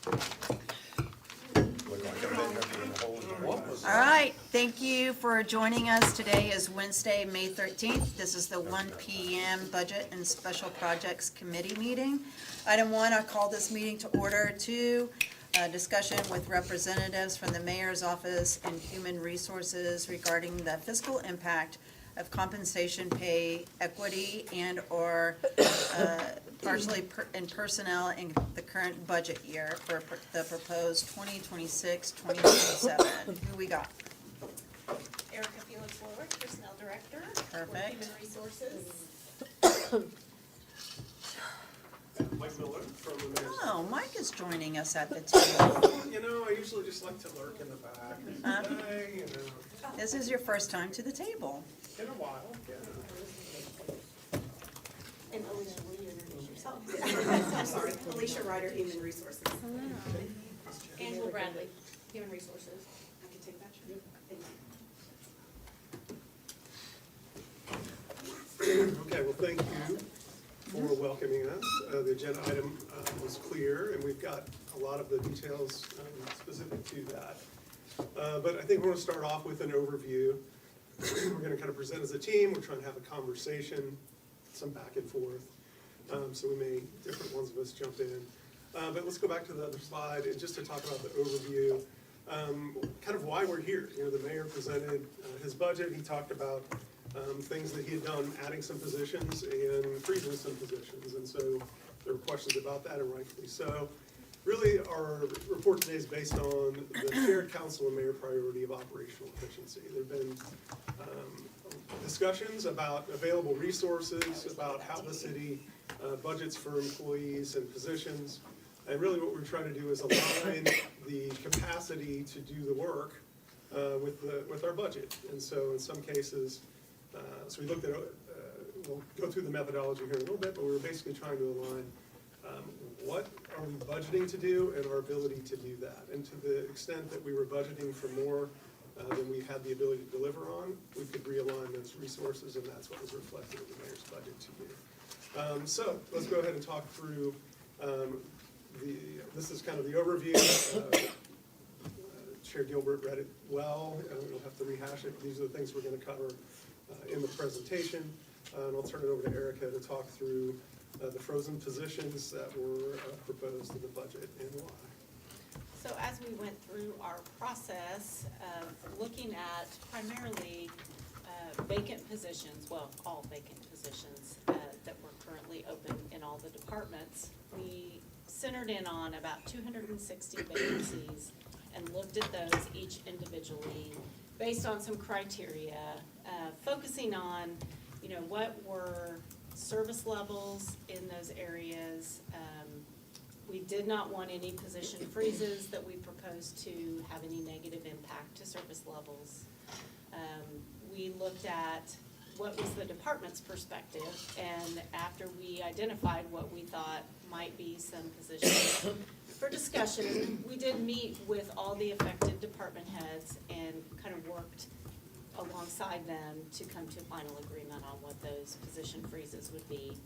All right, thank you for joining us. Today is Wednesday, May 13th. This is the 1 p.m. Budget and Special Projects Committee meeting. Item 1, I call this meeting to order. 2, discussion with representatives from the Mayor's Office and Human Resources regarding the fiscal impact of compensation pay equity and/or partially in personnel in the current budget year for the proposed 2026-2027. Who we got? Erica Felix-Warwick, Personnel Director. Perfect. Human Resources. Mike Miller from the Mayor's. Oh, Mike is joining us at the table. You know, I usually just like to lurk in the back. Hey, you know, This is your first time to the table. in a while, yeah. And Alicia, will you introduce yourself? I'm sorry, Alicia Ryder, Human Resources. Angela Bradley, Human Resources. I can take that, sure. Okay, well, thank you for welcoming us. The agenda item was clear, and we've got a lot of the details specific to that. But I think we're going to start off with an overview. We're going to kind of present as a team. We're trying to have a conversation, some back and forth. So we may, different ones of us jump in. But let's go back to the other slide, and just to talk about the overview, kind of why we're here. You know, the mayor presented his budget. He talked about things that he had done, adding some positions and freezing some positions. And so there were questions about that, and rightfully so. Really, our report today is based on the shared council and mayor priority of operational efficiency. There have been discussions about available resources, about how the city budgets for employees and positions. And really what we're trying to do is align the capacity to do the work with our budget. And so in some cases, so we looked at, we'll go through the methodology here in a little bit, but we were basically trying to align what are we budgeting to do and our ability to do that. And to the extent that we were budgeting for more than we had the ability to deliver on, we could realign those resources, and that's what was reflected in the mayor's budget to you. So let's go ahead and talk through this is kind of the overview. Chair Gilbert read it well. I don't have to rehash it. These are the things we're going to cover in the presentation. And I'll turn it over to Erica to talk through the frozen positions that were proposed in the budget and why. So as we went through our process of looking at primarily vacant positions, well, all vacant positions that were currently open in all the departments, we centered in on about 260 vacancies and looked at those each individually based on some criteria, focusing on, you know, what were service levels in those areas. We did not want any position freezes that we proposed to have any negative impact to service levels. We looked at what was the department's perspective, and after we identified what we thought might be some positions for discussion, we did meet with all the affected department heads and kind of worked alongside them to come to a final agreement on what those position freezes would be.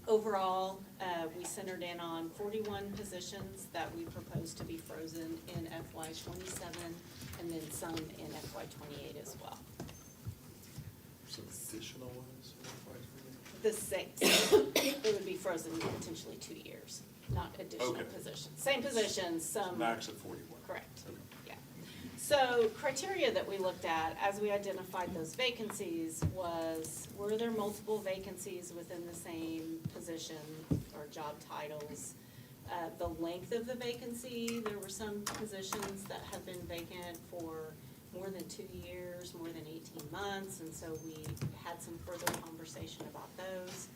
Overall, we centered in on 41 positions that we proposed to be frozen in FY27 and then some in FY28 as well. Some additional ones? The same, it would be frozen potentially 2 years, not additional Okay. positions. Same positions, some. Max at 41. Correct, Okay. yeah. So criteria that we looked at as we identified those vacancies was, were there multiple vacancies within the same position or job titles? The length of the vacancy, there were some positions that have been vacant for more than 2 years, more than 18 months, and so we had some further conversation about those.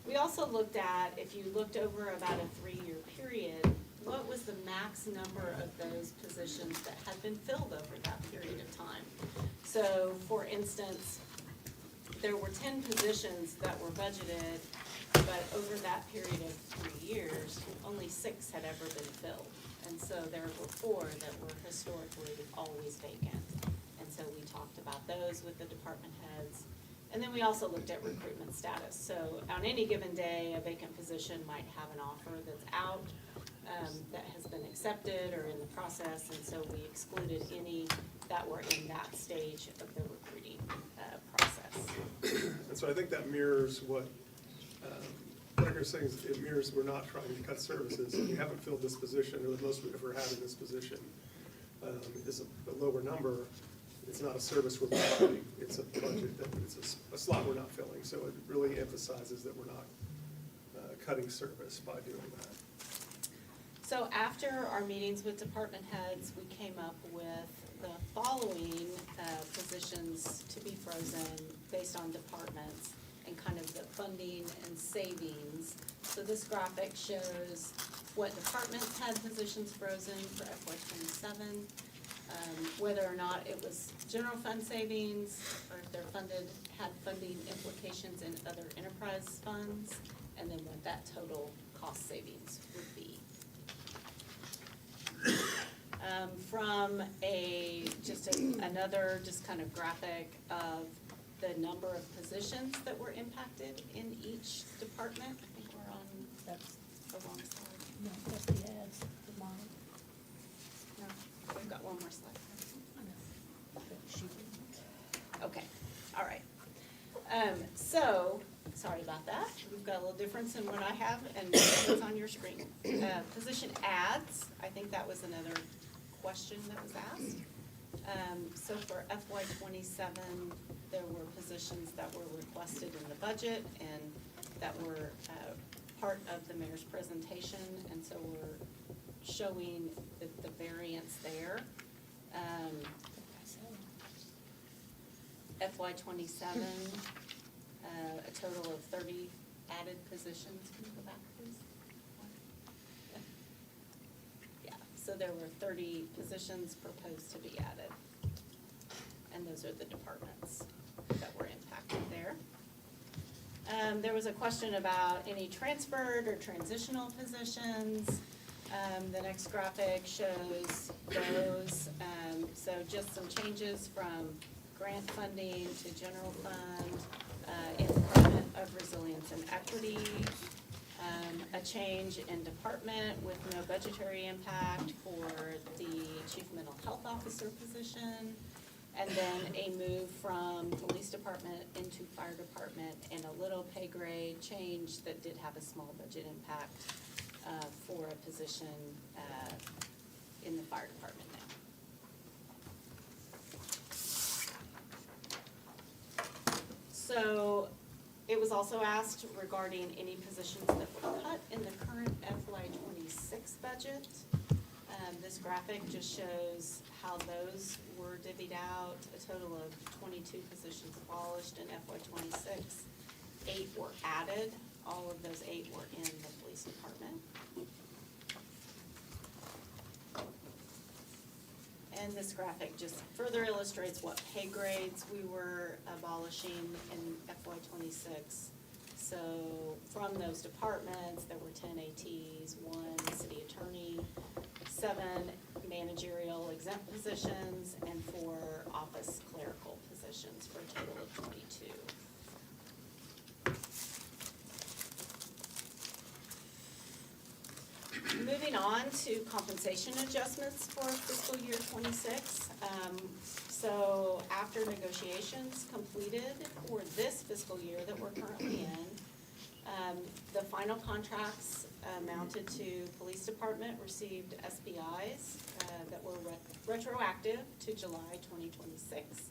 We also looked at, if you looked over about a 3-year period, what was the max number of those positions that had been filled over that period of time? So, for instance, there were 10 positions that were budgeted, but over that period of 3 years, only 6 had ever been filled. And so there were 4 that were historically always vacant. And so we talked about those with the department heads. And then we also looked at recruitment status. So on any given day, a vacant position might have an offer that's out that accepted or in the process, and so we excluded any that were in that stage of the recruiting process. And so I think that mirrors what Becker's saying, is it mirrors we're not trying to cut services. We haven't filled this position, or the most we've ever had in this position is a lower number. It's not a service we're providing, it's a budget, it's a slot we're not filling. So it really emphasizes that we're not cutting service by doing that. So after our meetings with department heads, we came up with the following positions to be frozen based on departments and kind of the funding and savings. So this graphic shows what departments had positions frozen for FY '27, whether or not it was general fund savings, or if they're had funding implications in other enterprise funds, and then what that total cost savings would be. From another kind of graphic of the number of positions that were impacted in each department. I think we're on, that's the wrong slide. No, that's the ads, the model. No, we've got one more slide. I know. But she didn't. Okay, all right. So, sorry about that. We've got a little difference in what I have and what's on your screen. Position ads, I think that was another question that was asked. So for FY '27, there were positions that were requested in the budget and that were part of the mayor's presentation, and so we're showing the variance there. FY '27, a total of 30 added positions. Can you go back, please? Yeah, so there were 30 positions proposed to be added. And those are the departments that were impacted there. There was a question about any transferred or transitional positions. The next graphic shows those. So just some changes from grant funding to general fund in Department of Resilience and Equity. A change in department with no budgetary impact for the Chief Mental Health Officer position. And then a move from police department into fire department, and a little pay grade change that did have a small budget impact for a position in the fire department now. So it was also asked regarding any positions that were cut in the current FY '26 budget. This graphic just shows how those were divvied out. A total of 22 positions abolished in FY '26. 8 were added. All of those 8 were in the police department. And this graphic just further illustrates what pay grades we were abolishing in FY '26. So from those departments, there were 10 ATs, 1 city attorney, 7 managerial exempt positions, and 4 office clerical positions for a total of 22. Moving on to compensation adjustments for fiscal year '26. So after negotiations completed for this fiscal year that we're currently in, the final contracts amounted to police department received SBIs that were retroactive to July 2026.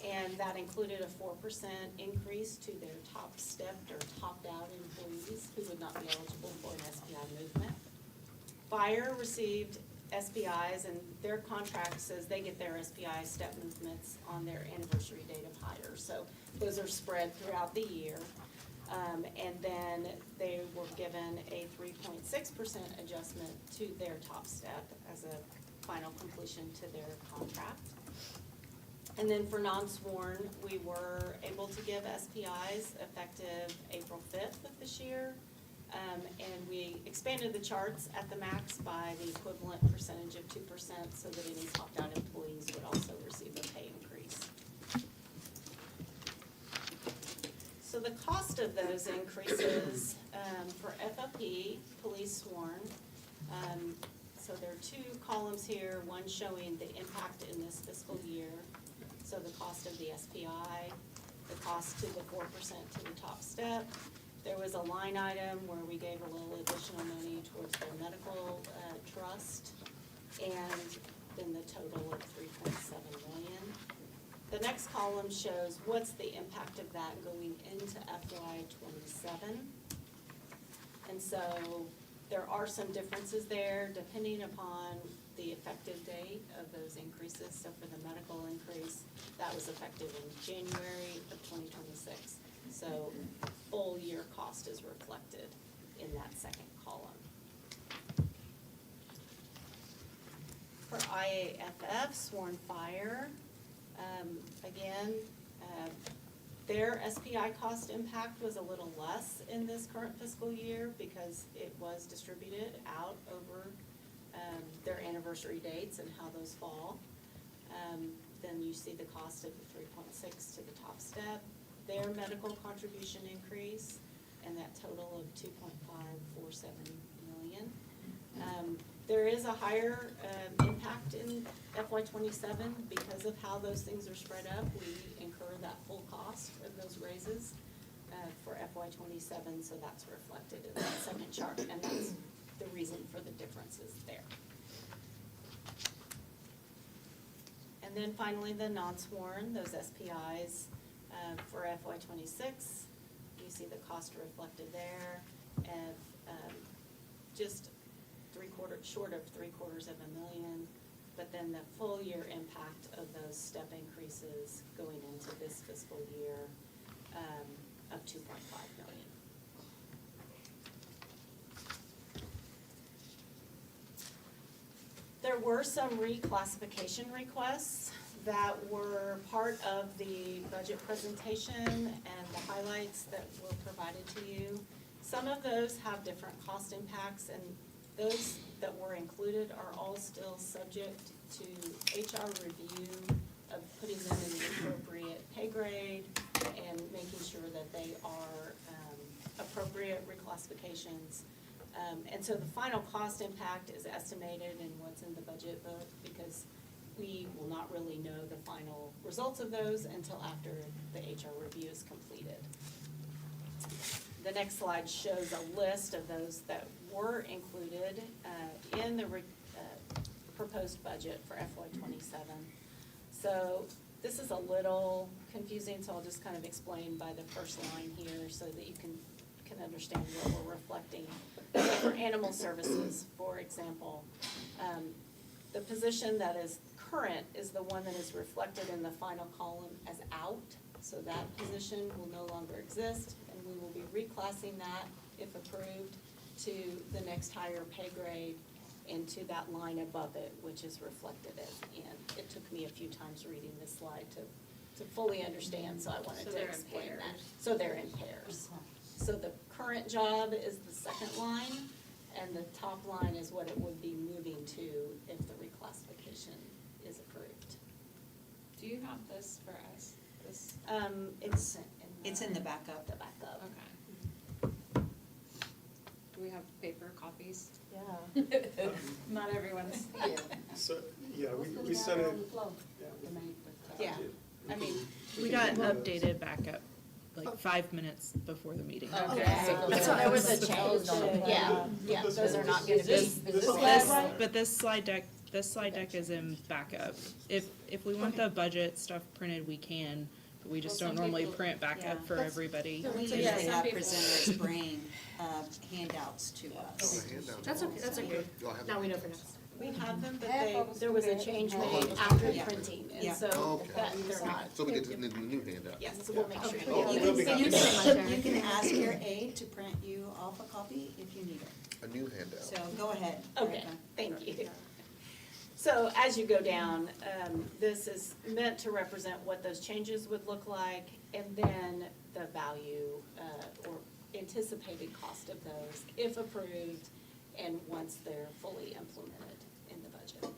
And that included a 4% increase to their top stepped or topped out employees who would not be eligible for an SBI movement. Fire received SBIs, and their contract says they get their SBI step movements on their anniversary date of hire. So those are spread throughout the year. And then they were given a 3.6% adjustment to their top step as a final completion to their contract. And then for non-sworn, we were able to give SPIs effective April 5th of this year. And we expanded the charts at the max by the equivalent percentage of 2% so that any topped-out employees would also receive a pay increase. So the cost of those increases for FOP, police sworn, So there are two columns here, one showing the impact in this fiscal year. So the cost of the SPI, the cost to the 4% to the top step. There was a line item where we gave a little additional money towards their medical trust, and then the total of $3.7 million. The next column shows what's the impact of that going into FY '27. And so there are some differences there depending upon the effective date of those increases. So for the medical increase, that was effective in January of 2026. So full year cost is reflected in that second column. For IAFF, Sworn Fire, again, their SPI cost impact was a little less in this current fiscal year because it was distributed out over their anniversary dates and how those fall. Then you see the cost of the 3.6 to the top step, their medical contribution increase, and that total of 2.547 million. There is a higher impact in FY '27 because of how those things are spread up. We incur that full cost of those raises for FY '27, so that's reflected in that second chart, and that's the reason for the differences there. And then finally, the non-sworn, those SPIs for FY '26, you see the cost reflected there of just short of $750,000, but then the full year impact of those step increases going into this fiscal year of $2.5 million. There were some reclassification requests that were part of the budget presentation and the highlights that were provided to you. Some of those have different cost impacts, and those that were included are all still subject to HR review of putting them in the appropriate pay grade and making sure that they are appropriate reclassifications. And so the final cost impact is estimated in what's in the budget book because we will not really know the final results of those until after the HR review is completed. The next slide shows a list of those that were included in the proposed budget for FY '27. So this is a little confusing, so I'll just kind of explain by the first line here so that you can understand what we're reflecting. So for animal services, for example, the position that is current is the one that is reflected in the final column as out. So that position will no longer exist, and we will be reclassing that, if approved, to the next higher pay grade and to that line above it, which is reflected as in. It took me a few times reading this slide to fully understand, so I wanted So to they're in explain that. pairs. So they're in pairs. So the current job is the second line, and the top line is what it would be moving to if the reclassification is approved. Do you have this for us? This, It's in the backup. The backup. okay. Do we have paper copies? Yeah. Not everyone's. So, yeah, we sent it. Yeah, I mean, We got an updated backup, like 5 minutes before the meeting. Okay. so there was a change. Yeah, those are not gonna be. But this slide deck is in backup. If we want the budget stuff printed, we can, but we just Well, don't some normally people- print backup for everybody. We Yeah, usually some have people- presenters bring handouts to us. That's okay, that's okay. Now we know for next. We have them, but there was a change made after Yeah. printing, Yeah. and so Okay. that they're not, So we get the new handout. yes, so we'll make sure. Oh, You they'll be can, happy. you can ask your aide to print you off a copy if you need it. A new handout. So go ahead. Okay, Erica. thank you. So as you go down, this is meant to represent what those changes would look like, and then the value or anticipated cost of those, if approved, and once they're fully implemented in the budget.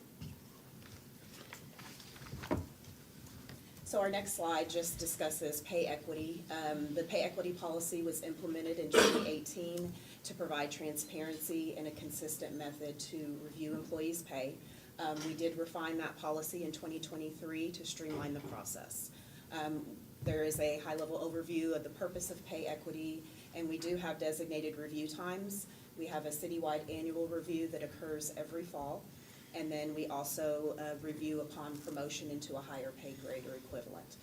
So our next slide just discusses pay equity. The pay equity policy was implemented in 2018, to provide transparency and a consistent method to review employees' pay. We did refine that policy in 2023 to streamline the process. There is a high-level overview of the purpose of pay equity, and we do have designated review times. We have a citywide annual review that occurs every fall, and then we also review upon promotion into a higher pay grade or equivalent.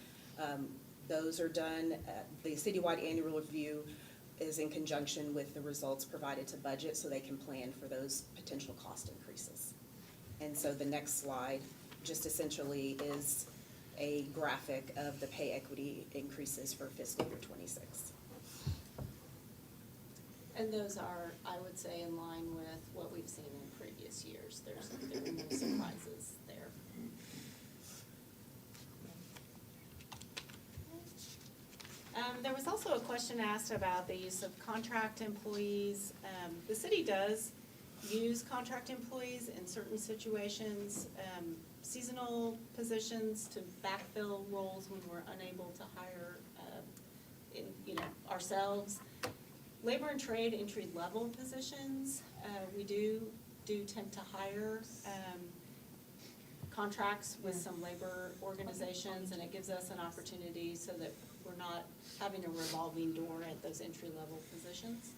Those are done, the citywide annual review is in conjunction with the results provided to budget so they can plan for those potential cost increases. And so the next slide just essentially is a graphic of the pay equity increases for fiscal year '26. And those are, I would say, in line with what we've seen in previous years. There are no surprises there. There was also a question asked about the use of contract employees. The city does use contract employees in certain situations, seasonal positions to backfill roles when we're unable to hire, ourselves. Labor and trade entry-level positions, we do tend to hire contracts with some labor organizations, and it gives us an opportunity so that we're not having a revolving door at those entry-level positions.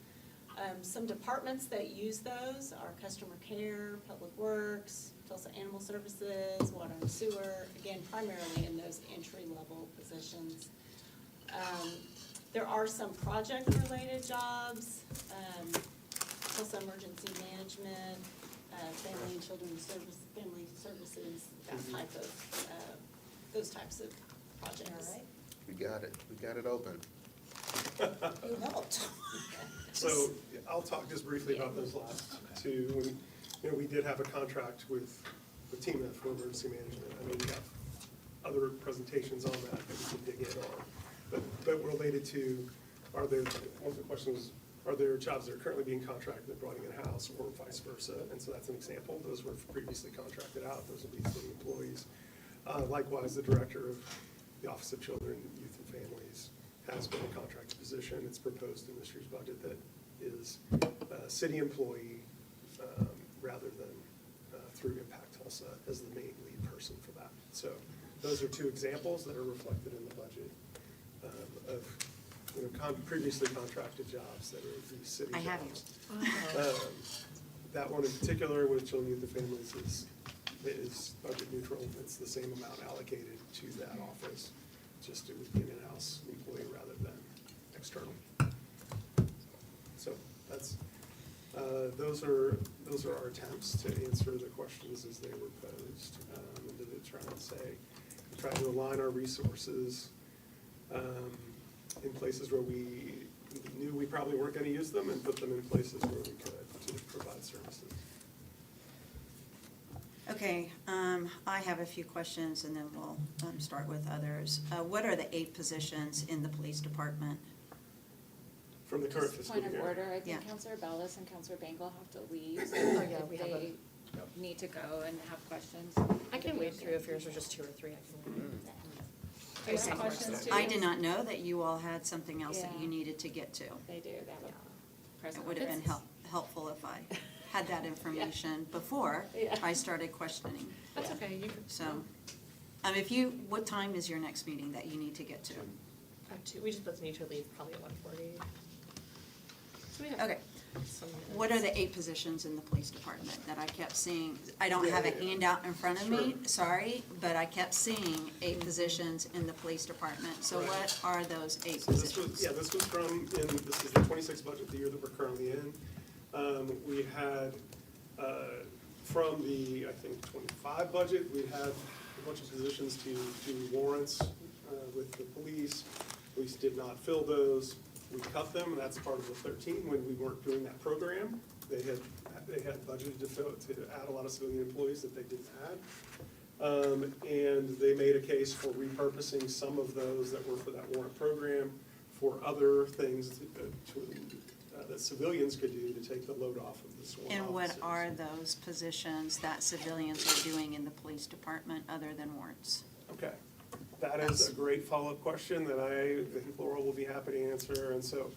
Some departments that use those are customer care, public works, Tulsa Animal Services, water and sewer, again, primarily in those entry-level positions. There are some project-related jobs, Tulsa Emergency Management, Family and Children's Family Services, that type of, those types of projects. All right. We got it open. You helped. So I'll talk just briefly about those last two. We did have a contract with TMF for emergency management. I mean, we have other presentations on that we can dig in on. But related to, one of the questions, are there jobs that are currently being contracted and brought in-house or vice versa? And so that's an example. Those were previously contracted out. Those will be city employees. Likewise, the director of the Office of Children, Youth and Families has been a contracted position. It's proposed in this year's budget that is a city employee rather than through Impact Tulsa as the main lead person for that. So those are two examples that are reflected in the budget of previously contracted jobs that are these city jobs. I have That one in particular with Children, Youth and Families is budget neutral. It's the same amount allocated to that office. Just it would be an in-house employee rather than external. So that's, those are our attempts to answer the questions as they were posed, and to try to align our resources in places where we knew we probably weren't going to use them, and put them in places where we could to provide services. Okay, I have a few questions and then we'll start with others. What are the 8 positions in the police department? From the current fiscal year. Point of order, I think Yeah. Counselor Bellis and Counselor Bangle have to leave. Oh, yeah, we If have they need to go and have questions. I can wade through if yours are just 2 or 3, I can. Do you have questions too? I did not know that you all had something else that Yeah. you needed to get to. They do, they have a It president. would have been helpful if I had that information before Yeah. I started questioning. That's okay, you can. So, what time is your next meeting that you need to get to? We just both need to leave probably at 1:40. So we have Okay. some minutes. What are the 8 positions in the police department that I kept seeing? I don't have a Yeah. handout in front of me, Sure. sorry, but I kept seeing 8 positions in the police department. So Right. what are those 8 So this was, positions? this was this is the 26 budget, the year that we're currently in. We had, from the, I think, 25 budget, we had a bunch of positions to do warrants with the police. Police did not fill those. We cut them, and that's part of the 13 when we weren't doing that program. They had budgeted to add a lot of civilian employees that they didn't add. And they made a case for repurposing some of those that were for that warrant program for other things that civilians could do to take the load off of the sworn And what officers. are those positions that civilians are doing in the police department other than warrants? Okay, that is a great follow-up question that I think Laurel will be happy to answer. And so,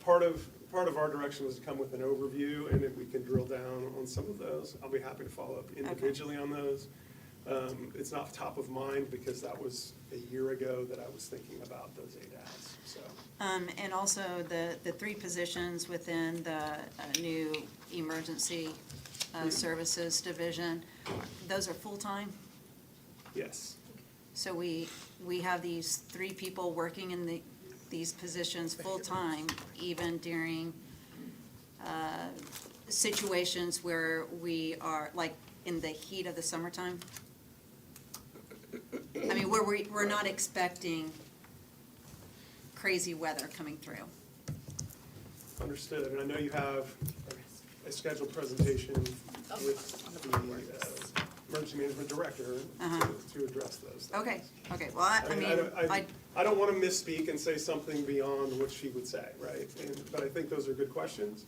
part of part of our direction was to come with an overview, and if we can drill down on some of those, I'll be happy to follow up individually on those. It's not top of mind because that was a year ago that I was thinking about those 8 ads, so. And also the 3 positions within the new emergency services division, those are full-time? Yes, So we have these 3 people working in these positions full-time, even during situations where we are, like, in the heat of the summertime? I mean, where we're not expecting crazy weather coming through. understood, and I know you have a scheduled presentation with the emergency management director to address those things. Okay, well, I mean, I don't want to misspeak and say something beyond what she would say, right? But I think those are good questions.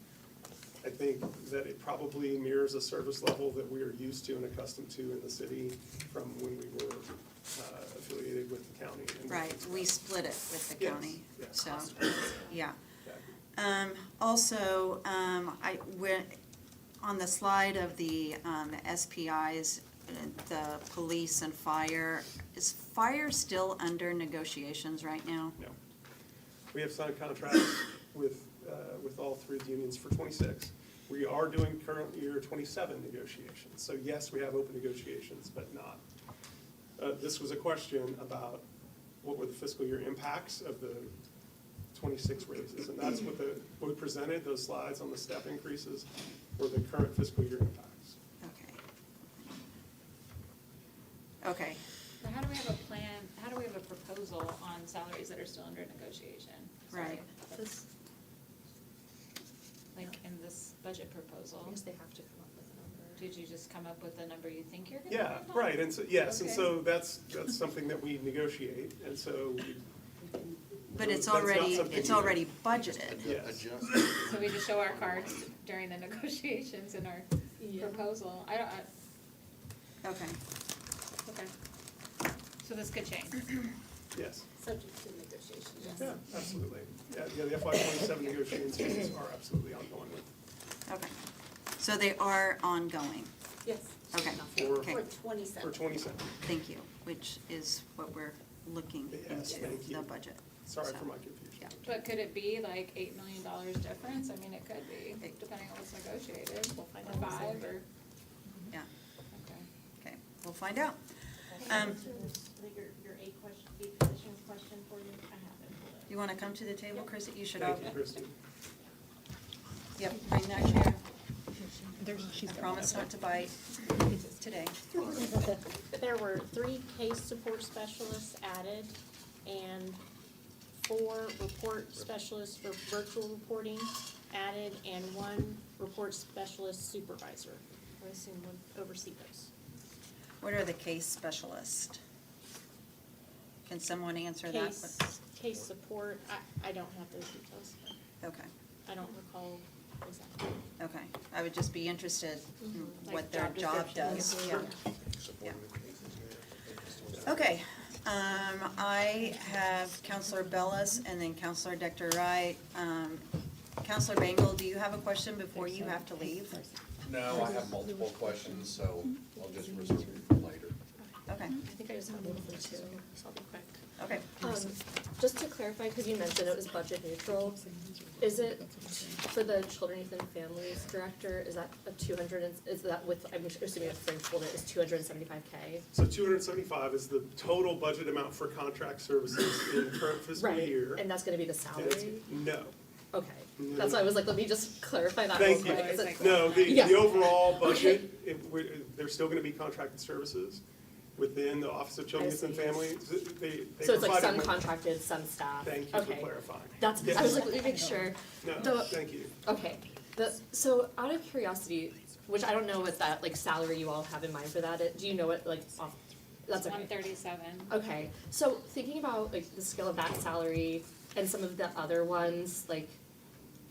I think that it probably mirrors a service level that we are used to and accustomed to in the city from when we were affiliated with the county. and- right, we split it with the Yes, county, yes. so, yeah. Okay. Also, I went, on the slide of the SPIs, the police and fire, is fire still under negotiations right now? No. We have signed contracts with all 3 unions for 26. We are doing current year 27 negotiations. So yes, we have open negotiations, but not. This was a question about what were the fiscal year impacts of the 26 raises. And that's what we presented, those slides on the step increases, were the current fiscal year impacts. Okay. So how do we have a plan, how do we have a proposal on salaries that are still under negotiation? Sorry. Right. Like in this budget proposal, I guess they have to come up with a number. did you just come up with the number you think you're gonna Yeah, land on? right, and so, yes, and Okay. so that's something that we negotiate, and so. But it's that's not already, something it's we- already budgeted. Yes. Adjust. So we just show our cards during the negotiations in our proposal, Okay, okay. So this could change. Yes, Subject to negotiation, yes. yeah, absolutely. Yeah, the FY 27 negotiations are absolutely ongoing with, okay. So they are ongoing, Yes. okay, For- okay, For for 27. 27. thank you, which is what we're looking Yes, into, thank you. the budget. Sorry So, for my confusion. yeah. But could it be like $8 million difference? I mean, it could be, depending on what's negotiated. We'll find out. 5 or, Yeah, okay. okay, we'll find out. Your eight positions question for you, I have it. You want to come to the table, Chris? You should Thank have, you, Christie. yep, bring that chair. She's I got promise not to bite today. There were 3 case support specialists added and 4 report specialists for virtual reporting added and 1 report specialist supervisor. I assume would oversee those. What are the case specialists? Can someone answer that? Case support, I don't have those details. Okay, I don't recall exactly. okay. I would just be interested in Like what their job job does. description. Yeah. Okay, I have Counselor Bellis and then Counselor Dr. Wright. Counselor Bangle, do you have a question before you have to leave? No, I have multiple questions, so I'll just reserve it for later. Okay, I think I just have one for two, so I'll be quick. okay. Just to clarify, because you mentioned it was budget neutral, is it for the Children, Youth, and Families Director, is that a 200, is that with, I'm assuming a Frank folder is 275K? So 275 is the total budget amount for contract services in the current fiscal year. And that's gonna be the And it's- salary? No. Okay, that's why I was like, let me just clarify that Thank real you. quick. 'cause it- No, Yeah. the overall budget, there's still gonna be contracted services within the Office of Children, I Youth, and see. Families. They So it's like provided some more- contracted, some staff? Thank you for Okay. clarifying. That's, Yes. I was like, let me make sure. No, the- thank you. Okay, so out of curiosity, which I don't know what that, like, salary you all have in mind for that, do you know what, like, off, that's okay. 137. Okay, so thinking about, like, the scale of that salary and some of the other ones, like,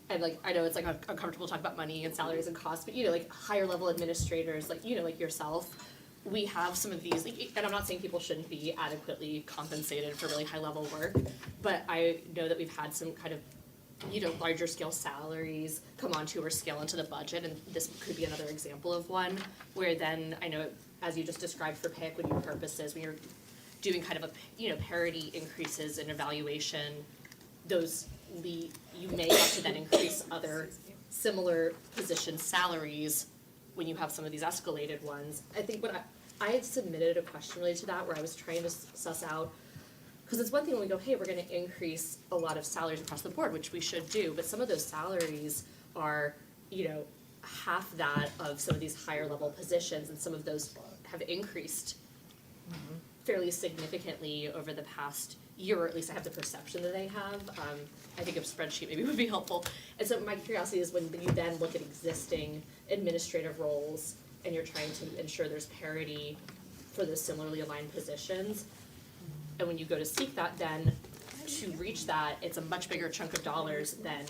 and like, I know it's like uncomfortable to talk about money and salaries and costs, but you know, like, higher level administrators, like, you know, like yourself, we have some of these, like, and I'm not saying people shouldn't be adequately compensated for really high level work, but I know that we've had some kind of larger scale salaries come onto or scale into the budget, and this could be another example of one, where then, I know, as you just described for pay equity purposes, when you're doing kind of parity increases in evaluation, you may have to then increase other similar position salaries when you have some of these escalated ones. I think I had submitted a question related to that where I was trying to suss out, because it's one thing when we go, hey, we're gonna increase a lot of salaries across the board, which we should do, but some of those salaries are, half that of some of these higher level positions, and some of those have increased fairly significantly over the past year, or at least I have the perception that they have. I think a spreadsheet maybe would be helpful. And so my curiosity is when you then look at existing administrative roles and you're trying to ensure there's parity for those similarly aligned positions, and when you go to seek that, then to reach that, it's a much bigger chunk of dollars than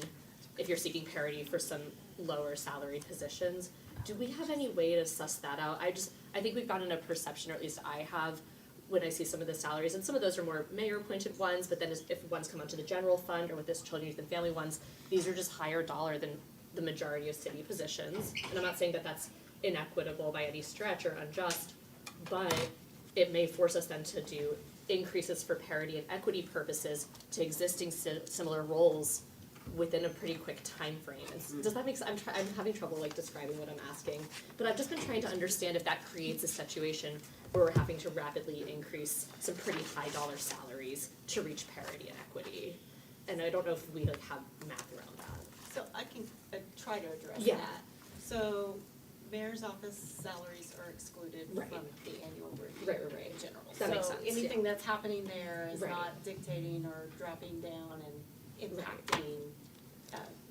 if you're seeking parity for some lower salary positions. Do we have any way to suss that out? I think we've gotten a perception, or at least I have, when I see some of the salaries, and some of those are more mayor-appointed ones, but then if ones come onto the general fund, or with this children, youth, and family ones, these are just higher dollar than the majority of city positions. And I'm not saying that that's inequitable by any stretch or unjust, but it may force us then to do increases for parity and equity purposes to existing similar roles within a pretty quick time frame. And does that make sense? I'm having trouble describing what I'm asking, but I've just been trying to understand if that creates a situation where we're having to rapidly increase some pretty high dollar salaries to reach parity and equity. And I don't know if we have math around that. So I can try to address Yeah. that. So mayor's office salaries are excluded Right. from the annual review Right. in general. That makes sense, So anything yeah. that's happening there is Right. not dictating or dropping down and impacting,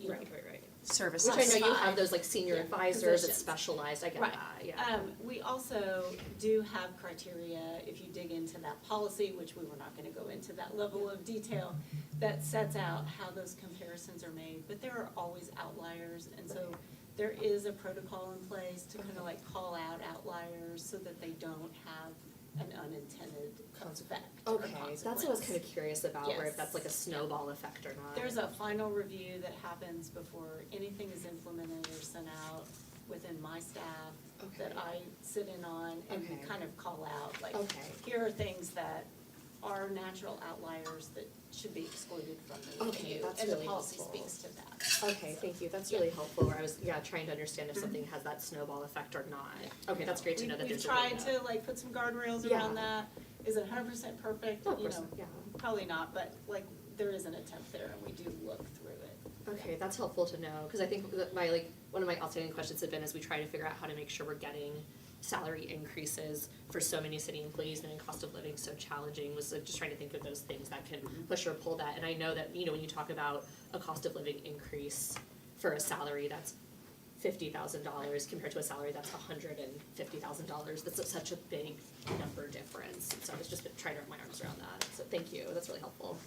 Right. Services. Which I know you have those senior Yeah, advisors, it's positions. specialized, I get Right. that, yeah. We also do have criteria, if you dig into that policy, which we were not gonna go into that level of detail, that sets out how those comparisons are made, but there are always outliers, and so there is a protocol in place to kind of call out outliers so that they don't have an unintended effect or Okay, consequence. that's what I was kind of curious about, where if Yes. that's a snowball effect or not. There's a final review that happens before anything is implemented or sent out within my staff that Okay. I sit in on, and we Okay. kind of call out, Okay. here are things that are natural outliers that should be excluded from the Okay, review, that's and the really policy helpful. speaks to that. Okay, thank you, that's really helpful, where I was, trying to understand if something has that snowball effect or not. Okay, that's great to know that there's a way We've tried to put some guardrails Yeah. around that. Is it 100% perfect? Oh, of course not, yeah. Probably not, but there is an attempt there, and we do look through it. Okay, that's helpful to know, because I think that one of my outstanding questions have been as we try to figure out how to make sure we're getting salary increases for so many city employees and in cost of living so challenging, was just trying to think of those things that can push or pull that. And I know that, when you talk about a cost of living increase for a salary that's $50,000 compared to a salary that's $150,000, that's such a big number difference. So I was just trying to wrap my arms around that, so thank you, that's really helpful.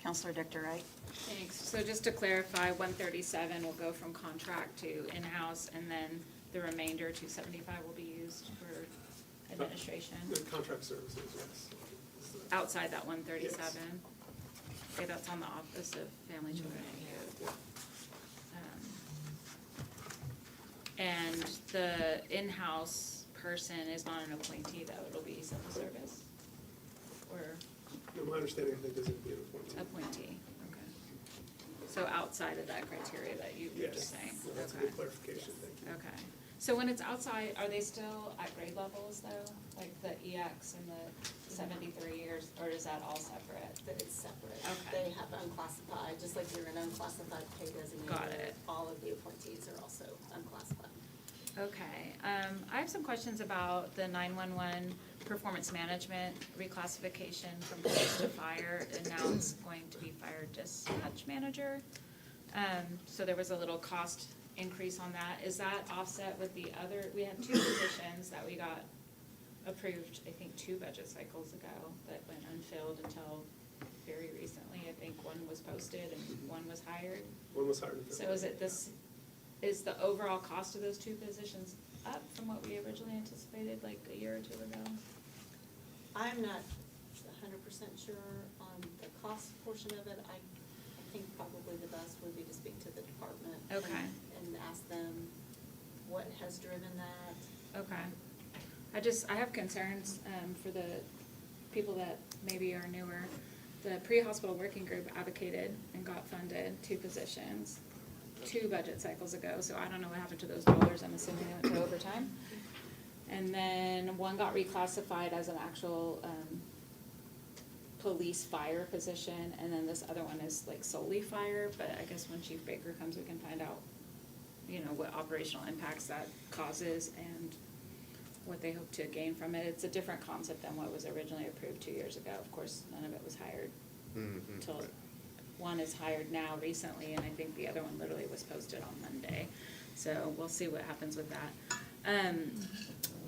Counselor Dr. Wright? Thanks. So just to clarify, 137 will go from contract to in-house, and then the remainder, 275, will be used for administration, The contract services, yes. outside that 137. Okay, that's on the Office of Family, Children, and Youth. And the in-house person is not an appointee, though, it'll be civil service? Or No, my understanding, I think, is it'd be an appointment. appointee, okay. So outside of that criteria that you were just saying? Yes, that's a Okay. good clarification, thank you. Okay, so when it's outside, are they still at grade levels though? Like the EX and the 73 years, or is that all separate? That it's separate. Okay. They have unclassified, just like you're an unclassified pay designated. Got it. All of the appointees are also unclassified. Okay, I have some questions about the 911 performance management reclassification from police to fire, and now it's going to be fire dispatch manager. So there was a little cost increase on that. Is that offset with the other, we had two positions that we got approved, I think, 2 budget cycles ago that went unfilled until very recently. I think one was posted and one was hired. One was hired in So February. is it this, is the overall cost of those 2 positions up from what we originally anticipated like a year or 2 ago? I'm not 100% sure on the cost portion of it. I think probably the best would be to speak to the department. Okay. And ask them what has driven that. Okay. I have concerns, for the people that maybe are newer. The pre-hospital working group advocated and got funded 2 positions 2 budget cycles ago, so I don't know what happened to those dollars, I'm assuming they went to overtime. And then one got reclassified as an actual, police fire position, and then this other one is like solely fire, but I guess when Chief Baker comes, we can find out, you know, what operational impacts that causes and what they hope to gain from it. It's a different concept than what was originally approved 2 years ago. Of course, none of it was hired until one is hired now recently, and I think the other one literally was posted on Monday. So we'll see what happens with that.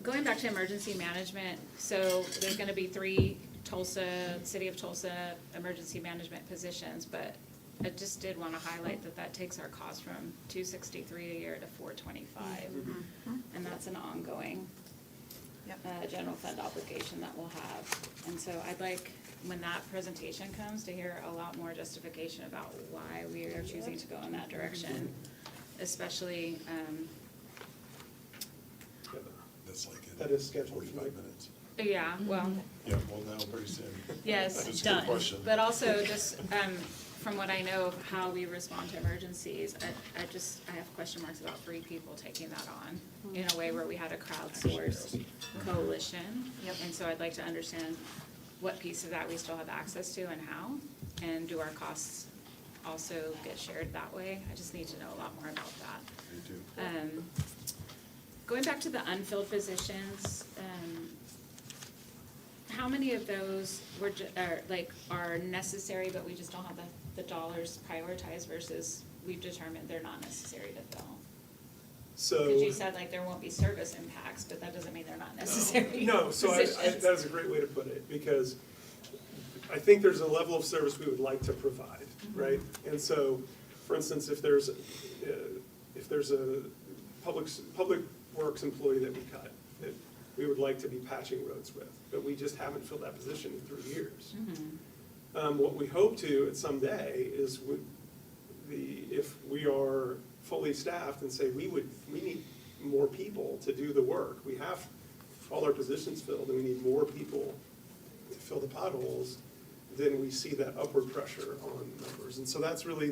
Going back to emergency management, so there's gonna be 3 Tulsa, City of Tulsa emergency management positions, but I just did wanna highlight that takes our cost from $263 a year to $425. And that's an ongoing Yep. general fund obligation that we'll have. And so I'd like, when that presentation comes, to hear a lot more justification about why we are choosing to go in that direction, especially, That's like in That is scheduled. 45 minutes. yeah, well, Yeah, well, now, pretty soon. yes. That's a Done. good question. But also just, from what I know of how we respond to emergencies, I have question marks about 3 people taking that on in a way where we had a crowdsourced coalition. Yep. And so I'd like to understand what piece of that we still have access to and how, and do our costs also get shared that way? I just need to know a lot more about that. Me too. Going back to the unfilled positions, how many of those are necessary, but we just don't have the dollars prioritized versus we've determined they're not necessary to fill? So. Because you said like there won't be service impacts, but that doesn't mean they're not necessary. No, so positions. that is a great way to put it, because I think there's a level of service we would like to provide, right? And so, for instance, if there's a public works employee that we cut, that we would like to be patching roads with, but we just haven't filled that position in 3 years. What we hope to at some day is if we are fully staffed and say we need more people to do the work. We have all our positions filled and we need more people to fill the potholes, then we see that upward pressure on numbers. And so that's really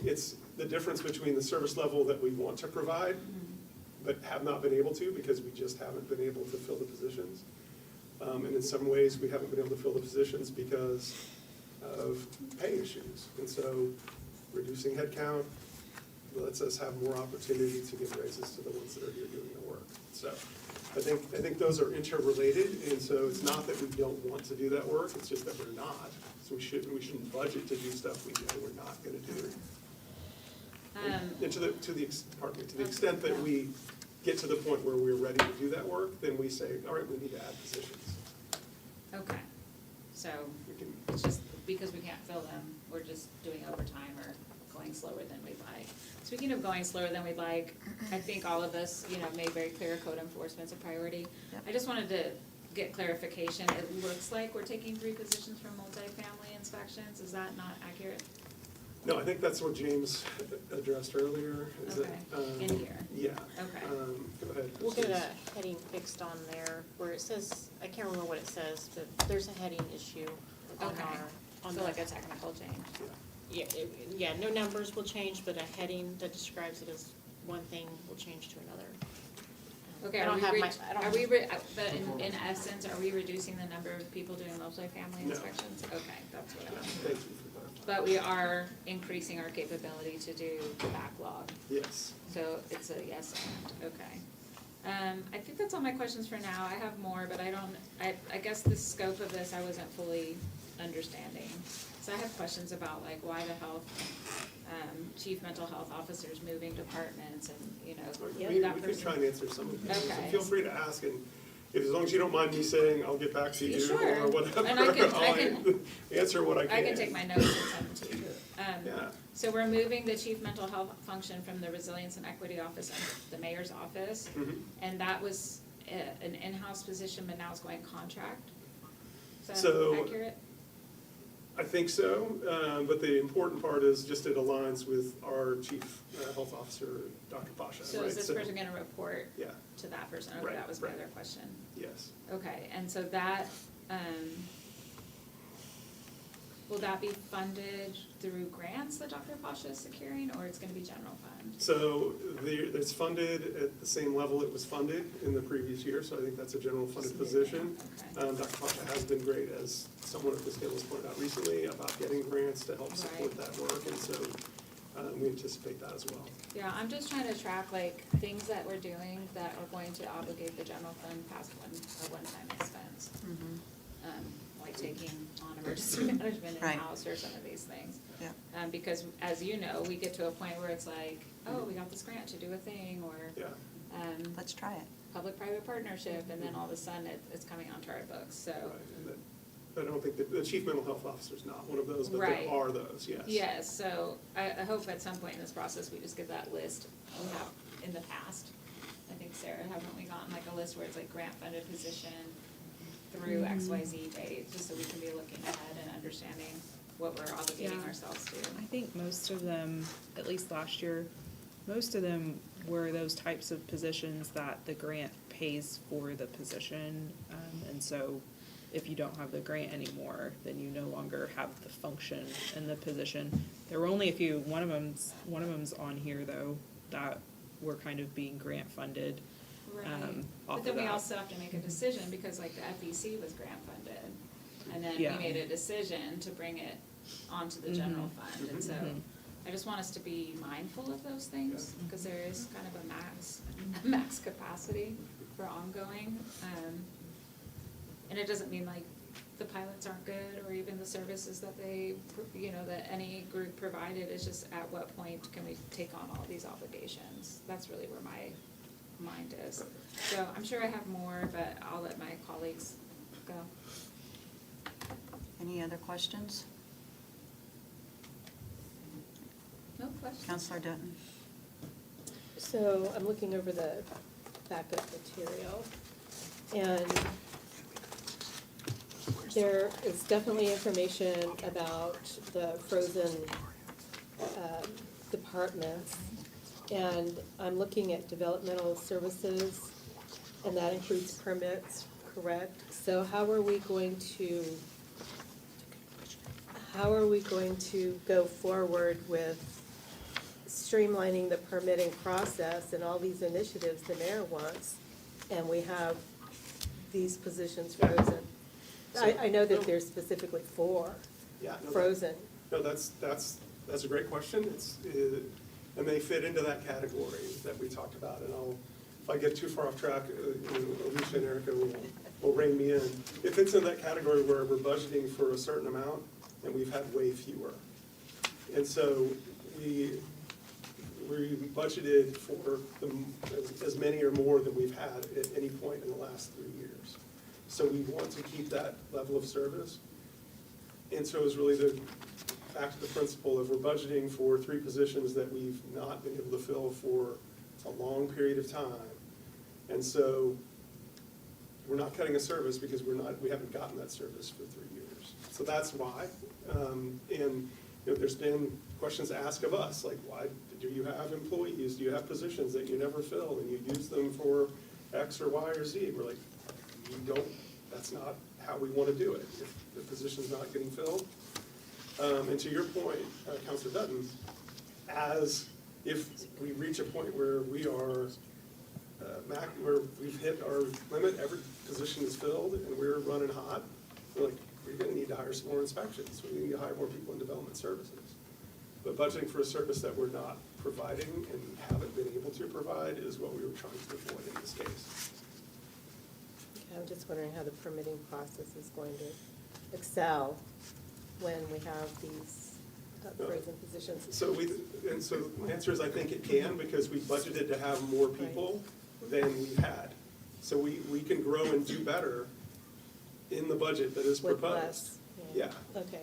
it's the difference between the service level that we want to provide, but have not been able to because we just haven't been able to fill the positions. And in some ways, we haven't been able to fill the positions because of pay issues. And so reducing headcount lets us have more opportunity to give raises to the ones that are here doing the work. So I think those are interrelated, and so it's not that we don't want to do that work, it's just that we're not. So we shouldn't budget to do stuff we know we're not gonna do. And to the extent that we get to the point where we're ready to do that work, then we say, all right, we need to add positions. Okay, so We can, it's just because we can't fill them, we're just doing overtime or going slower than we'd like. Speaking of going slower than we'd like, I think all of us, made very clear code enforcement's a priority. Yep. I just wanted to get clarification. It looks like we're taking 3 positions from multifamily inspections. Is that not accurate? no, I think that's what James addressed earlier, is that, Okay, in here. yeah. Okay. Go ahead. We'll get a heading fixed on there where it says, I can't remember what it says, but there's a heading issue on Okay. on So the. like a technical change. Yeah, no numbers will change, but a heading that describes it as one thing will change to another. Okay, I don't have my, I don't have. but in essence, are we reducing the number of people doing multifamily No. inspections? Okay, that's what I wanted. Thank you for clarifying. But we are increasing our capability to do the backlog, Yes. so it's a yes and, okay. I think that's all my questions for now. I have more, but I guess the scope of this I wasn't fully understanding. So I have questions about like why the chief mental health officer's moving departments and, We that can person. try and answer some of these. So Okay. feel free to ask, and as long as you don't mind me saying, I'll get back to you Sure. or whatever. And I can Answer what I can. I can take my notes and send them to you. Yeah. So we're moving the chief mental health function from the Resilience and Equity Office and the mayor's office. Mhm. And that was an in-house position, but now it's going contract. Is So- that accurate? I think so, but the important part is just it aligns with our chief health officer, Dr. Pasha, So right? is this person gonna report Yeah, to that person? Okay, Right, that was my right. other question. yes. Okay, and so that, will that be funded through grants that Dr. Pasha is securing, or it's gonna be general fund? So it's funded at the same level it was funded in the previous year, so I think that's a general funded position. Okay. Dr. Pasha has been great, as someone at this table has pointed out recently, about getting grants to help support Right. that work, and so we anticipate that as well. Yeah, I'm just trying to track like things that we're doing that are going to obligate the general fund past a one-time expense. Like taking on emergency management Right. in-house or some of these things. Yeah. Because as you know, we get to a point where it's like, oh, we got this grant to do a thing, or, Yeah, Let's try it. public-private partnership, and then all of a sudden it's coming onto our books, so. right, and that, but I don't think that, the chief mental health officer is not one of those, but Right. there are those, yes. Yes, so I hope at some point in this process, we just get that list we have in the past. I think, Sarah, haven't we gotten like a list where it's like grant-funded position through XYZ date, just so we can be looking ahead and understanding what we're obligating Yeah. ourselves to? I think most of them, at least last year, most of them were those types of positions that the grant pays for the position. And so if you don't have the grant anymore, then you no longer have the function in the position. There were only a few, one of them's on here though, that were kind of being grant funded. Right, off but then of we that. also have to make a decision, because like the FEC was grant funded, and then Yeah. we made a decision to bring it onto the general fund, and so I just want us to be mindful of those things, because there is kind of a max capacity for ongoing, and it doesn't mean like the pilots aren't good, or even the services that they, that any group provided. It's just at what point can we take on all these obligations? That's really where my mind is. So I'm sure I have more, but I'll let my colleagues go. Any other questions? No questions? Counselor Dutton? So I'm looking over the backup material, and there is definitely information about the frozen departments. And I'm looking at developmental services, and that includes permits, correct? So how are we going to go forward with streamlining the permitting process and all these initiatives the mayor wants, and we have these positions frozen? I know that there's specifically 4 Yeah, no, frozen. No, that's a great question. And they fit into that category that we talked about. And if I get too far off track, Alicia and Erica will rein me in. It fits in that category where we're budgeting for a certain amount, and we've had way fewer. And so we budgeted for as many or more than we've had at any point in the last 3 years. So we want to keep that level of service. And so it's really back to the principle of we're budgeting for 3 positions that we've not been able to fill for a long period of time. And so we're not cutting a service because we haven't gotten that service for 3 years. So that's why. And there's been questions asked of us, like, why do you have employees? Do you have positions that you never fill and you use them for X or Y or Z? We're like, that's not how we want to do it. If the position's not getting filled. And to your point, Councilor Dutton, if we reach a point where we are where we've hit our limit, every position is filled, and we're running hot, we're going to need to hire some more inspections. We need to hire more people in development services. But budgeting for a service that we're not providing and haven't been able to provide is what we were trying to avoid in this case. I'm just wondering how the permitting process is going to excel when we have these frozen positions. So my answer is I think it can, because we budgeted to have more people than we've had. So we can grow and do better in the budget that is With proposed. less, Yeah. Okay,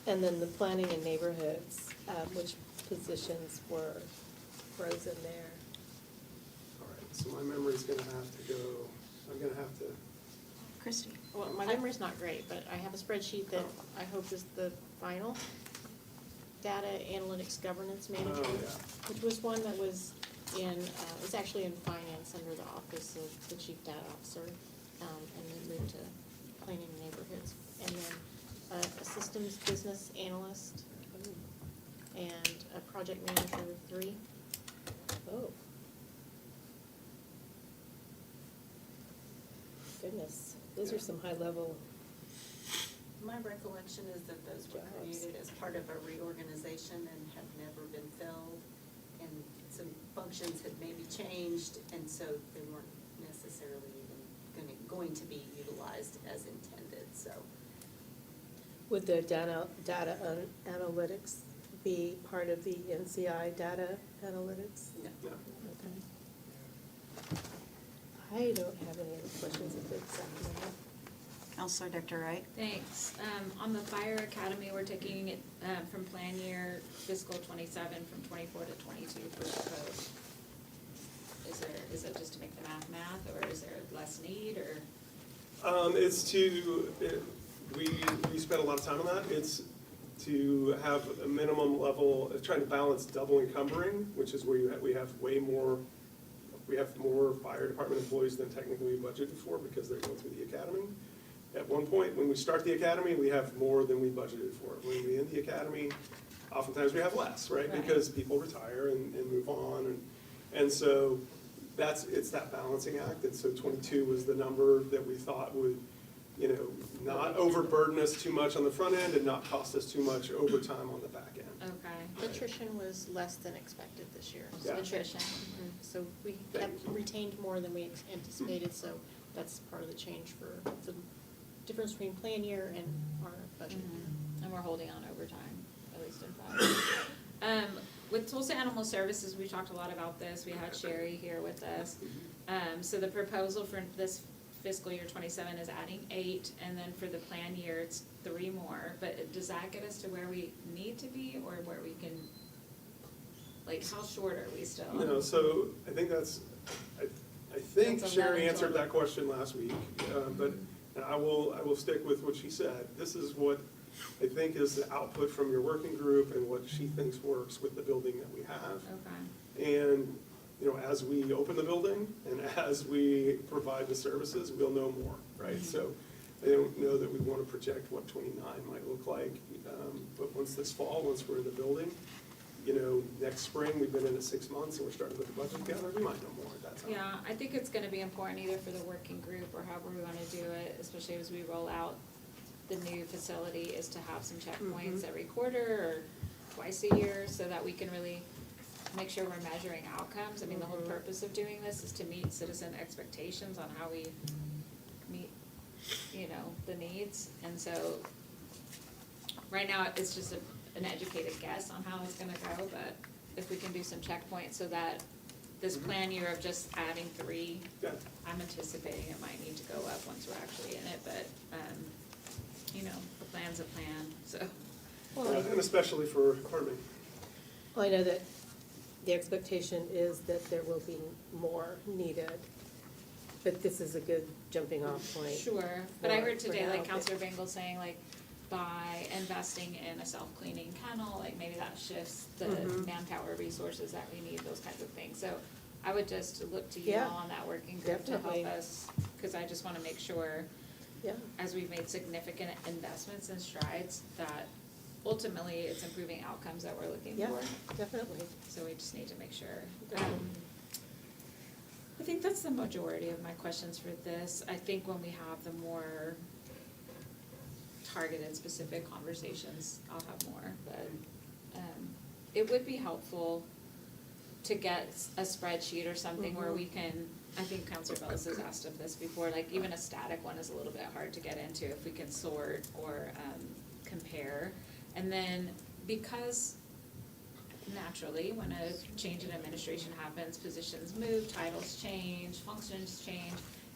and then the planning and neighborhoods, which positions were frozen there? All right, so my memory's gonna have to go, I'm gonna have to, Christie? Well, my memory's not great, but I have a spreadsheet that I hope is the final. Data Analytics Governance Manager, Oh, yeah. which was one that was in, it's actually in finance under the Office of the Chief Data Officer, and then moved to planning and neighborhoods. And then a systems business analyst, and a project manager 3. Oh. Goodness, those are some high level. My recollection is that those were Jobs. created as part of a reorganization and have never been filled. And some functions had maybe changed, and so they weren't necessarily even going to be utilized as intended, so. Would the data analytics be part of the NCI data analytics? No. Yeah. Okay. I don't have any other questions at this time. Counselor Dr. Wright? Thanks. On the fire academy, we're taking it, from plan year fiscal 27 from 24 to 22 for the code. Is it just to make the math, or is there less need, or? We spent a lot of time on that. It's to have a minimum level, trying to balance double encumbering, which is where we have more fire department employees than technically we budgeted for because they're going through the academy. At one point, when we start the academy, we have more than we budgeted for. When we end the academy, oftentimes we have less, right? Right. Because people retire and move on, and so it's that balancing act. And so 22 was the number that we thought would, not overburden us too much on the front end and not cost us too much overtime on the back end. Okay. Attrition was less than expected this year. Yeah. Attrition. So we have retained more than we anticipated, so that's part of the change for the difference between plan year and our budget. And we're holding on overtime, at least in fire. With Tulsa Animal Services, we talked a lot about this. We had Sherry here with us. So the proposal for this fiscal year 27 is adding 8, and then for the plan year, it's 3 more. But does that get us to where we need to be, or where we can, like, how short are we still? No, so I think I think That's Sherry 11 answered total. that question last week, but I will stick with what she said. This is what I think is the output from your working group and what she thinks works with the building that we have. Okay. And, as we open the building and as we provide the services, we'll know more, right? So I don't know that we want to project what 29 might look like, but once this fall, once we're in the building, next spring, we've been in it 6 months and we're starting to put the budget together, we might know more at that time. Yeah, I think it's gonna be important either for the working group or however we wanna do it, especially as we roll out the new facility, is to have some checkpoints every quarter or twice a year, so that we can really make sure we're measuring outcomes. I mean, the whole purpose of doing this is to meet citizen expectations on how we meet, the needs. And so, right now, it's just an educated guess on how it's gonna go, but if we can do some checkpoints so that this plan year of just adding 3, Yeah. I'm anticipating it might need to go up once we're actually in it, but, the plan's a plan, so. And especially for, pardon me, Well, I know that the expectation is that there will be more needed, but this is a good jumping off point. Sure, but I heard for today, now, like but- Counselor Bingle saying, like, by investing in a self-cleaning kennel, like, maybe that shifts the manpower resources that we need, those kinds of things. So I would just look to you Yeah, all on that working group to help definitely. us, because I just wanna make sure, Yeah, as we've made significant investments and strides, that ultimately it's improving outcomes that we're looking yeah, for. definitely. So we just need to make sure. Definitely. I think that's the majority of my questions for this. I think when we have the more targeted, specific conversations, I'll have more, but, it would be helpful to get a spreadsheet or something where we can, I think Counselor Bellis has asked of this before, like, even a static one is a little bit hard to get into, if we can sort or, compare. And then, because naturally, when a change in administration happens, positions move, titles change, functions change,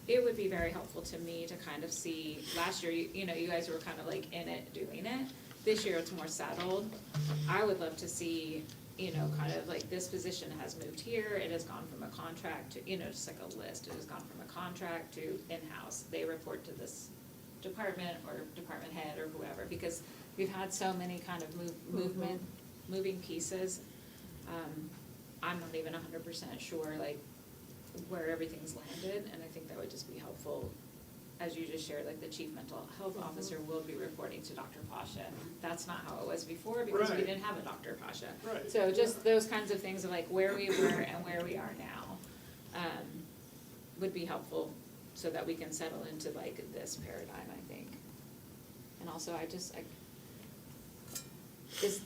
it would be very helpful to me to kind of see, last year, you guys were kind of like in it, doing it. This year, it's more settled. I would love to see, kind of like, this position has moved here, it has gone from a contract to, just like a list, it has gone from a contract to in-house. They report to this department or department head or whoever, because we've had so many kind of moving pieces. I'm not even 100% sure, like, where everything's landed, and I think that would just be helpful, as you just shared, like, the chief mental health officer will be reporting to Dr. Pasha. That's not how it was before, because we Right. didn't have a Dr. Pasha. Right. So just those kinds of things of like where we were and where we are now, would be helpful, so that we can settle into like this paradigm, I think. And also,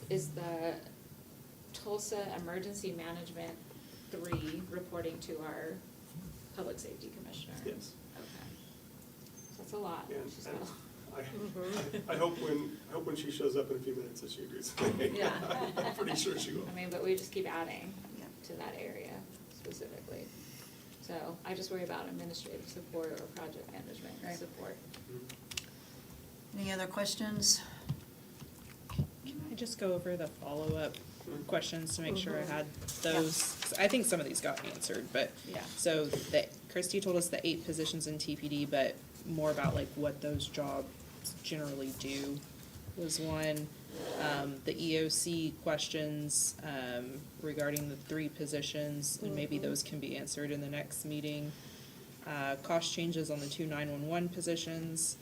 is the Tulsa Emergency Management 3 reporting to our public safety commissioner? Yes. Okay. So that's a lot. And, She's and got I hope when she shows up in a few minutes that she agrees. Yeah. I'm pretty sure she will. I mean, but we just keep adding Yep. to that area specifically. So I just worry about administrative support or project management Right. support. Any other questions? Can I just go over the follow-up questions to make sure I had those? 'Cause I think some of these got answered, but, Yeah. so Christy told us the 8 positions in TPD, but more about like what those jobs generally do was one. The EOC questions, regarding the 3 positions, and maybe those can be answered in the next meeting. Cost changes on the 2 911 positions.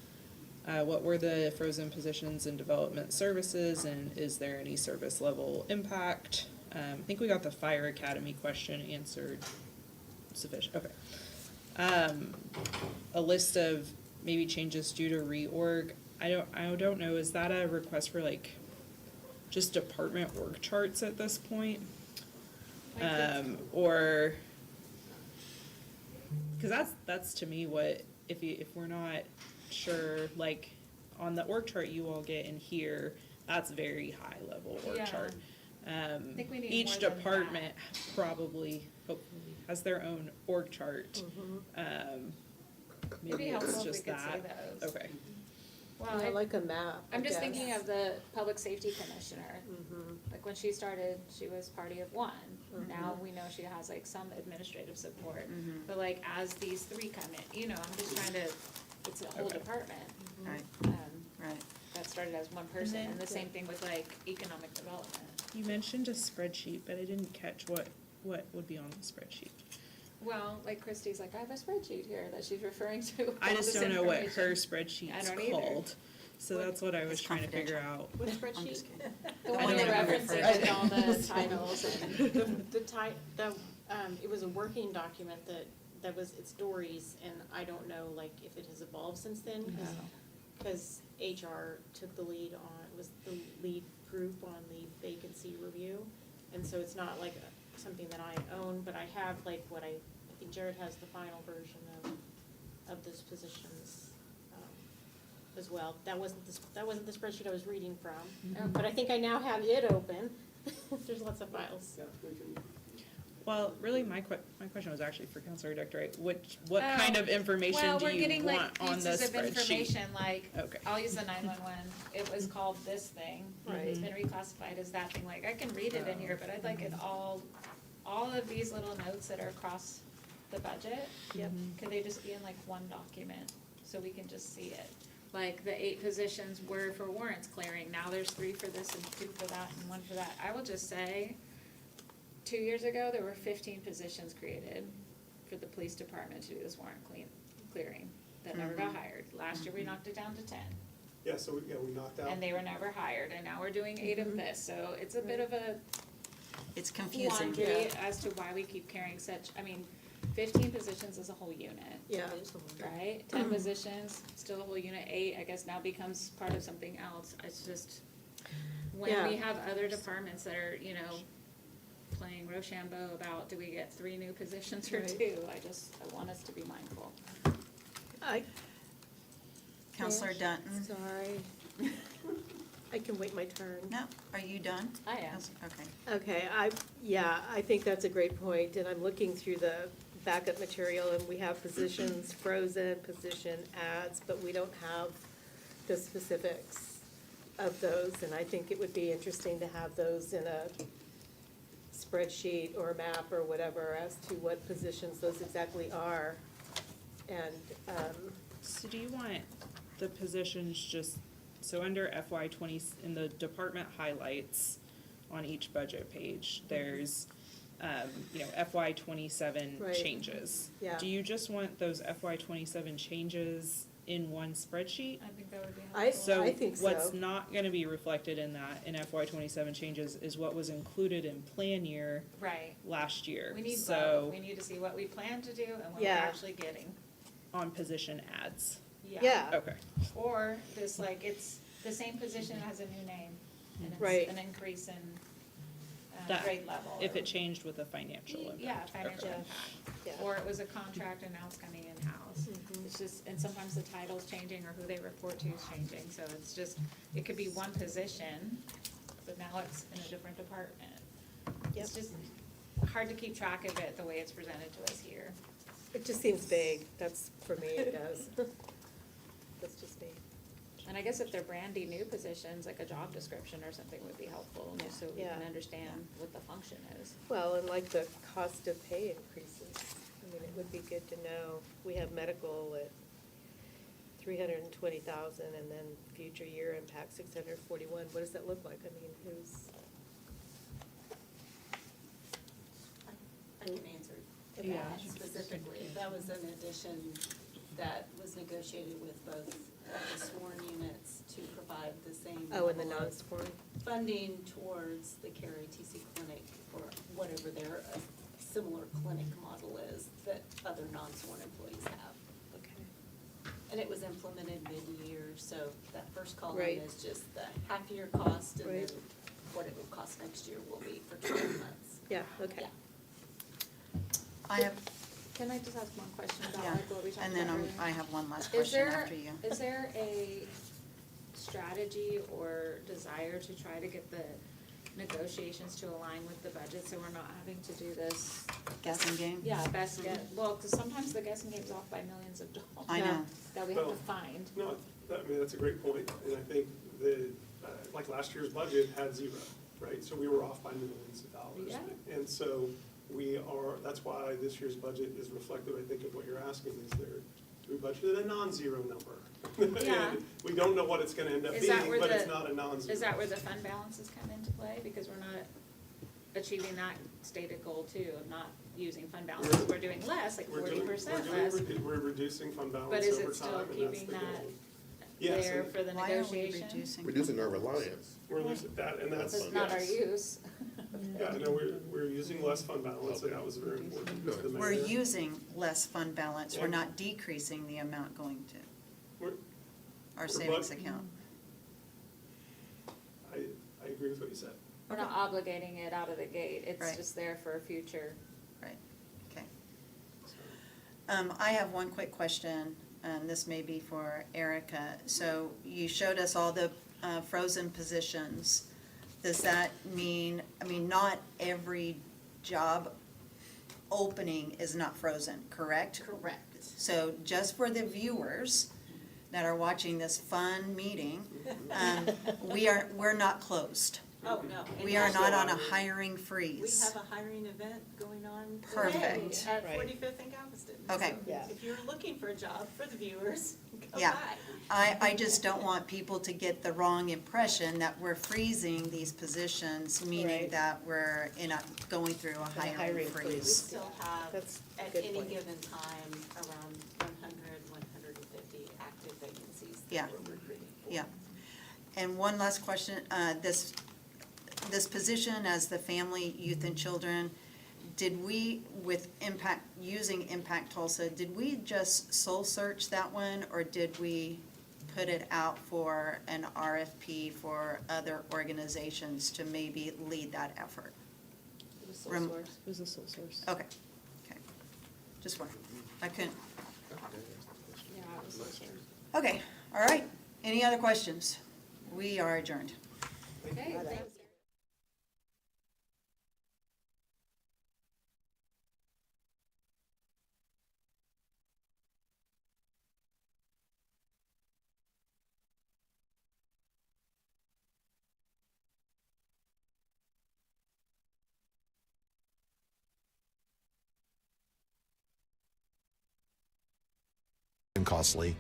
What were the frozen positions in development services, and is there any service level impact? I think we got the fire academy question answered sufficient, okay. A list of maybe changes due to reorg. I don't know, is that a request for like just department org charts at this point? Or, cause that's to me what, if we're not sure, like, on the org chart you all get in here, that's very high level org Yeah. chart. think we need Each more than that. department probably, hopefully, has their own org chart. It'd be Maybe helpful it's if we just could see that, those. okay. Well, Yeah, like a map. I'm just I guess. thinking of the public safety commissioner. Like when she started, she was party of 1. Now we know she has like some administrative support. But like as these 3 come in, you know, I'm just trying to, it's a whole Okay. department. Right, Um, right. that started as one person, then- and the same thing with like economic development. You mentioned a spreadsheet, but I didn't catch what would be on the spreadsheet. Well, like Christie's like, I have a spreadsheet here that she's referring to. I all just this don't know what her information. I spreadsheet's don't either. called, so that's what I was It's trying to figure confidential. out. What I'm spreadsheet? just kidding. The I one that don't remember references first. and all the titles and. It was a working document that was, it's Dory's, and I don't know, like, if it has evolved since then, because HR took the lead on, was the lead group on the vacancy review, and so it's not like something that I own, but I have like what I think Jared has the final version of those positions, as well. That wasn't the spreadsheet I was reading from, but I think I now have it open. There's lots of files. Yeah, we can, Well, really, my question was actually for Counselor Dectorate. What kind of information Well, do we're you getting want like on the pieces of spreadsheet? information, like, Okay. I'll use the 911, it was called this thing. It's been reclassified as that thing, like, I can read it in here, but I'd like it all of these little notes that are across the budget. Yep. Could they just be in like one document, so we can just see it? Like, the 8 positions were for warrants clearing, now there's 3 for this and 2 for that and 1 for that. I will just say, 2 years ago, there were 15 positions created for the police department to do this warrant clearing that never got hired. Last year, we knocked it down to 10, yeah, so we knocked out. and they were never hired, and now we're doing 8 of this, so it's a bit of a It's confusing. laundry as to why we keep carrying such, 15 positions is a whole unit. Yeah. Right, 10 positions, still a whole unit, 8, I guess now becomes part of something else, it's just, when we Yeah. have other departments that are, playing Rochambeau about, do we get 3 new positions or Right. 2, I want us to be mindful. Counselor Dunton? Sorry. I can wait my turn. No, are you done? I am. Okay. Okay, I think that's a great point, and I'm looking through the backup material, and we have positions frozen, position ads, but we don't have the specifics of those, and I think it would be interesting to have those in a spreadsheet or a map or whatever as to what positions those exactly are. And, So do you want the positions just So under FY 20, in the department highlights on each budget page, there's, FY 27 Right. changes. Yeah. Do you just want those FY 27 changes in one spreadsheet? I think that would be I- helpful. So think so. what's not gonna be reflected in that, in FY 27 changes, is what was included in plan year Right. last year. We need both. So, We need to see what we plan to do and what we're Yeah. actually getting. on position ads. Yeah. Okay. Or this, like, it's, the same position has a new name, and it's Right. an increase in That- grade level. If or- it changed with a financial impact. Yeah, financial Okay. impact. Yeah. Or it was a contract and now it's coming in-house. It's just, and sometimes the title's changing or who they report to is changing, so it's just, it could be one position, but now it's in a different department. Yep. It's just hard to keep track of it the way it's presented to us here. It just seems vague, that's, for me, it does. That's just me. And I guess if they're brandy new positions, like a job description or something would be helpful, just so we Yeah. can understand what the function is. Well, and like the cost of pay increases, I mean, it would be good to know, we have medical at 320,000, and then future year impact 641, what does that look like? I mean, who's? I can answer Yeah. that specifically. That was an addition that was negotiated with both of the sworn units to provide the same Oh, and the level of non-sworn? funding towards the KRATC clinic or whatever their similar clinic model is that other non-sworn employees have. Okay. And it was implemented mid-year, so that first column Right. is just the half-year cost and then Right. what it will cost next year will be for 12 months. Yeah, okay. Yeah. I have, Can I just ask one question about yeah, like what we talked and about then earlier? I have one last Is question there, after you. is there a strategy or desire to try to get the negotiations to align with the budget, so we're not having to do this? Guessing game? Yeah, best guess, well, because sometimes the guessing game's off by millions of dollars. I know. That we have to Well, find. No, I mean, that's a great point, and I think the, like last year's budget had zero, right? So we were off by millions of dollars. Yeah. And so we are, that's why this year's budget is reflective, I think, of what you're asking, is there, we budgeted a non-zero number. Yeah. And we don't know what it's gonna end up Is that being, where but it's the- not a non-zero. Is that where the fund balances come into play? Because we're not achieving that stated goal too, of not using fund balances. We're doing less, like We're 40% doing- less. We're reducing fund balance But is over it still time, and that's keeping the that goal. Yes, there and for the Why are we negotiation? reducing? Reducing our reliance. we're losing that, and that's, That's not our yes. use. Yeah, no, we're using less fund balance, and that was very important to the mayor. We're using less fund balance, we're Yeah. not decreasing the amount going to We're- our We're savings bud- account. I agree with what you said. We're not obligating it out of the gate. It's Right. just there for a future. Right, okay. I have one quick question, and this may be for Erica. So you showed us all the frozen positions. Does that mean, I mean, not every job opening is not frozen, correct? Correct. So just for the viewers that are watching this fun meeting, we're not closed. Oh, no. And We are also, not on a hiring We freeze. have a hiring event going on today Perfect. at Right. 45th and Galveston. Okay. So Yeah. if you're looking for a job for the viewers, come Yeah. by. I just don't want people to get the wrong impression that we're freezing these positions, meaning Right. that we're going through a hiring hiring We freeze. still have, That's a at good any point. given time, around 150 active vacancies Yeah. that we're recruiting for. Yeah. And one last question, this position as the family, youth, and children, did we, with using Impact Tulsa, did we just soul search that one, or did we put it out for an RFP for other organizations to maybe lead that effort? It was sole Rem- source. It was a sole source. Okay, okay. Just one. I couldn't, Yeah, it was sole source. okay, all right. Any other questions? We are adjourned. Okay, thank you. costly.